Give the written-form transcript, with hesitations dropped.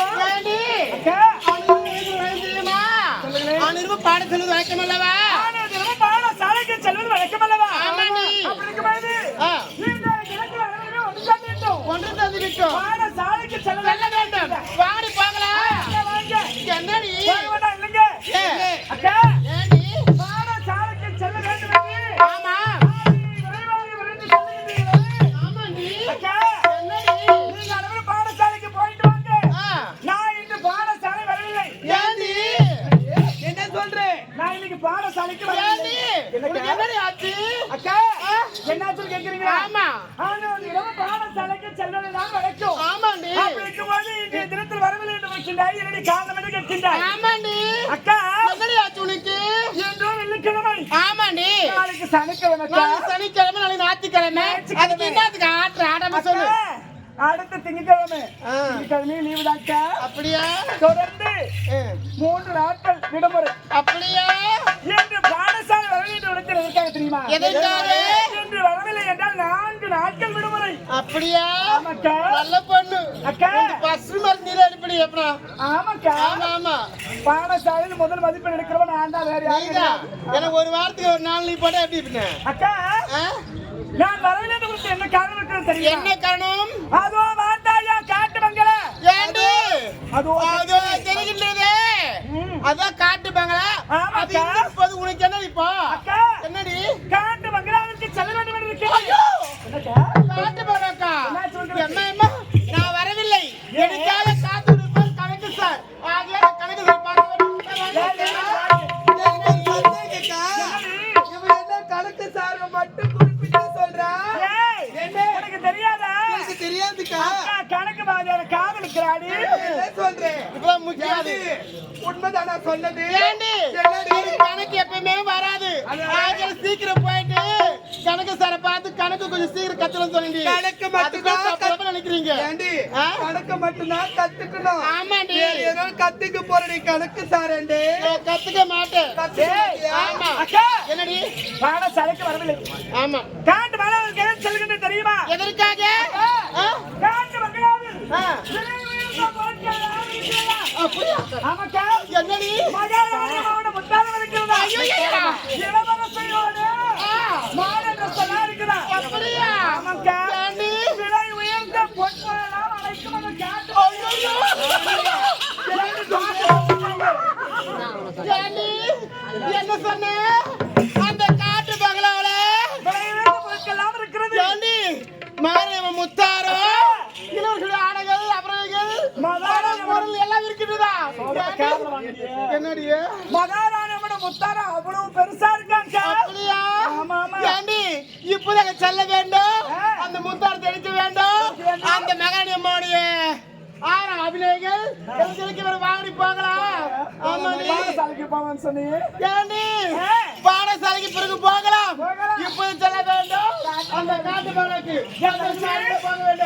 வரைக்கும் ஏண்டி அக்கா அவனிரும்ப பாட சொல்லுவது வழக்கம் அல்லவா? பாடசாலைக்கு செல்வது வழக்கம் அல்லவா? ஆமாண்டி. அப்படி இருக்கும்போது ஒன்று தந்து விட்டோம். பாடசாலைக்கு செல்ல வேண்டும். வாடி போகலாம். என்னடி? இல்லைங்க அக்கா ஏண்டி? பாடசாலைக்கு செல்ல வேண்டும் ஆமா. ஆமாண்டி. அக்கா என்னடி? நீங்க அனைவரும் பாடசாலைக்கு போயிட்டு வாங்க. நான் இன்று பாடசாலை வரவில்லை. ஏண்டி? என்ன சொல்ற? நான் இன்னைக்கு பாடசாலைக்கு ஏண்டி? வரவில்லை. உனக்கு என்னடி ஆச்சு? அக்கா என்னாச்சு கேக்குறீங்களா? ஆமா. ஆனா இரவு பாடசாலைக்கு செல்வதுதான் வழக்கம். ஆமாண்டி. அப்படி இருக்கும்போது இன்றைய தினத்தில் வரவில்லை என்று வைக்கின்றாய். என்னுடைய காரணம் என்று கேட்கின்றாய். ஆமாண்டி. அக்கா என்னடி ஆச்சு உனக்கு? என்றோ வெள்ளிக்கிழமை, ஆமாண்டி. நாளைக்கு சனிக்கிழமை அக்கா. நாளைக்கு சனிக்கிழமை, நாளைக்கு ஞாயிற்றுக்கிழமை. அதுக்கு என்னத்துக்கு ஆட்டுற ஆடாம சொல்லு. அடுத்த திங்கட்கிழமை திங்கட்கிழமையும் லீவு தான்க்கா. அப்படியா? தொடர்ந்து 3 நாட்கள் விடுமுறை. அப்படியா? என்று பாடசாலை வரவில்லை என்று உனக்கு எதற்காக தெரியுமா? எதற்காக? என்று வரவில்லை என்றால் 4 நாட்கள் விடுமுறை. அப்படியா? ஆமாக்கா. நல்ல பொண்ணு. அக்கா பஸ் மருந்தில அடிப்படி எப்படா? ஆமாக்கா. ஆமா ஆமா. பாடசாலையில் முதல் மதிப்பெண் எடுக்கிறவன் நான் தான், வேற யாரும் நீதான். கிடையாது. எனக்கு ஒரு வாரத்துக்கு ஒரு 4 லீவ் போட்டா எப்படி இருப்பீங்க? அக்கா ஆ? நான் வரவில்லை என்று உனக்கு என்ன காரணம் இருக்கிறது தெரியுமா? என்ன காரணம்? அதோ வார்த்தாயா காட்டு மங்கள. ஏண்டி? அதோ அதோ தெரிகின்றது. அதான் காட்டு பங்களா. அது ஆமாக்கா. இப்போது உனக்கு என்ன இப்போ? அக்கா என்னடி? காட்டு மங்களாவிற்கு செல்ல வேண்டும் என்று இருக்கிறேன். ஐயோ! என்னக்கா? காட்டு பங்களாக்கா? என்ன சொல்றது? அம்மா நான் வரவில்லை. எனக்காக காத்து இருப்பார் கணக்கு சார். ஆகிய கணக்கு சார் பார்க்க கணக்கு சார் மட்டும் குறிப்பிட்டு சொல்றா. ஏய், உனக்கு தெரியாதா? தெரியாதுக்கா. அக்கா கணக்கு மாதிரியான காதலிக்கிறாடி. சொல்றேன் இப்பதான் முக்கியம். உண்மைதானா சொன்னது? ஏண்டி? கணக்கு எப்பவுமே வராது. ஆகிய சீக்கிரம் போயிட்டு கணக்கு சாரை பார்த்து கணக்கு கொஞ்சம் சீக்கிரம் கத்துறேன்னு சொல்லிட்டு கணக்கு மட்டும்தான் நினைக்கிறீங்க. ஏண்டி ஆ? கணக்கு மட்டும்தான் கத்துக்கணும். ஆமாண்டி. ஏதோ கத்துக்க போற நீ கணக்கு சாரண்டி நான் கத்துக்க மாட்டேன். ஆமா. அக்கா என்னடி? பாடசாலைக்கு வரவில்லை. ஆமா. காட்டு மங்களாவிற்கு எதற்கு செல்கின்றது தெரியுமா? எதற்காக? ஆ? காட்டு மங்களாவில் ஆ. விலை உயர்ந்த பொருட்கள் ஆரம்பிக்கிறதா? அப்படியா? ஆமாக்கா. என்னடி? மகாராணியோட முத்தாரம் இருக்கிறதா? ஐயையோ! இளவரசையோட மாடல் எல்லாம் இருக்குதா? அப்படியா? ஆமாக்கா. ஏண்டி? விலை உயர்ந்த பொருட்கள் எல்லாம் அனைத்தும் அந்த காட்டு ஐயையோ! ஏண்டி? என்ன சொன்ன? அந்த காட்டு பங்களாவுல விலை உயர்ந்த பொருட்கள் எல்லாம் இருக்கிறது. ஏண்டி? மாரியம்மன் முத்தாரோ இளவரசி ஆடைகள் அப்புறங்கள் மகாராணி பொருள் எல்லாம் இருக்குதுதா? என்னடி? மகாராணியோட முத்தாரம் அவ்வளவு பெருசா இருக்காங்கா. அப்படியா? ஆமா ஆமா. ஏண்டி? இப்போதாக செல்ல வேண்டும். அந்த முத்தாரத்தை எடுக்க வேண்டும். அந்த மகாராணி அம்மாவுடைய அபிநயங்கள் வாங்கி போகலாம். ஆமாடி. பாடசாலைக்கு போவேன்னு சொன்னீங்க. ஏண்டி? பாடசாலைக்கு பிறகு போகலாம். இப்போது செல்ல வேண்டும். அந்த காட்டு பங்களாக்கு போக வேண்டும்.